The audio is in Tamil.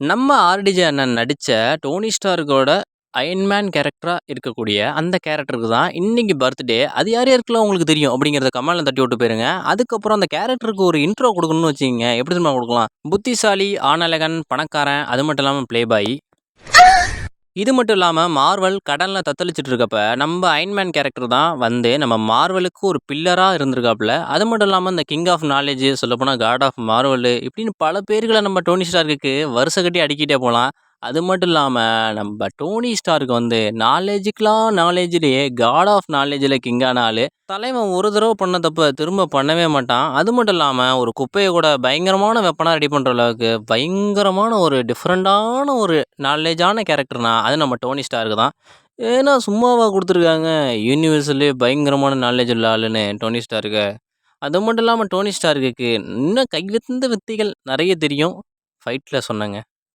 நம்ம ஆர்டிஜே அண்ணன் நடிச்ச டோனி ஸ்டார்க்கோட அயர்ன் மேன் கேரக்டரா இருக்கக்கூடிய அந்த கேரக்டருக்கு தான் இன்னைக்கு பர்த்டே. அது யார் யாருக்கெல்லாம் உங்களுக்கு தெரியும் அப்படிங்கிறத கமெண்ட்ல தட்டி விட்டு போயிருங்க. அதுக்கப்புறம் அந்த கேரக்டருக்கு ஒரு இன்ட்ரோ கொடுக்கணும்னு வச்சுக்கோங்க. எப்படி தெரியுமா கொடுக்கலாம்? புத்திசாலி, ஆணழகன், பணக்காரன், அது மட்டும் இல்லாமல் ப்ளே பாய். இது மட்டும் இல்லாமல் மார்வல் கடலில் தத்தளிச்சிட்டு இருக்கப்ப நம்ம அயன்மேன் கேரக்டர் தான் வந்து நம்ம மார்வலுக்கு ஒரு பில்லராக இருந்திருக்காப்புல. அது மட்டும் இல்லாமல் இந்த கிங் ஆஃப் நாலேஜ், சொல்லப்போனால் காட் ஆஃப் மார்வல், இப்படின்னு பல பேர்களை நம்ம டோனி ஸ்டார்க்கு வருஷ கட்டி அடிக்கிட்டே போகலாம். அது மட்டும் இல்லாமல் நம்ம டோனி ஸ்டாருக்கு வந்து நாலேஜுக்கெலாம் நாலேஜ்லேயே காட் ஆஃப் நாலேஜில் கிங்கான ஆள். தலைவன் ஒரு தடவை பண்ண தப்ப திரும்ப பண்ணவே மாட்டான். அது மட்டும் இல்லாமல் ஒரு குப்பையை கூட பயங்கரமான வெப்பனாக ரெடி பண்ணுற அளவுக்கு பயங்கரமான ஒரு டிஃப்ரெண்ட்டான ஒரு நாலேஜான கேரக்டர்னா அது நம்ம டோனி ஸ்டாருக்கு தான். ஏன்னா சும்மாவா கொடுத்துருக்காங்க, யூனிவர்ஸ்லேயே பயங்கரமான நாலேஜ் உள்ள ஆளுன்னு டோனி ஸ்டாருக்கு. அது மட்டும் இல்லாமல் டோனி ஸ்டார்க்கு இன்னும் கைவித்த வித்தைகள் நிறைய தெரியும். ஃபைட்டில் சொன்னேங்க.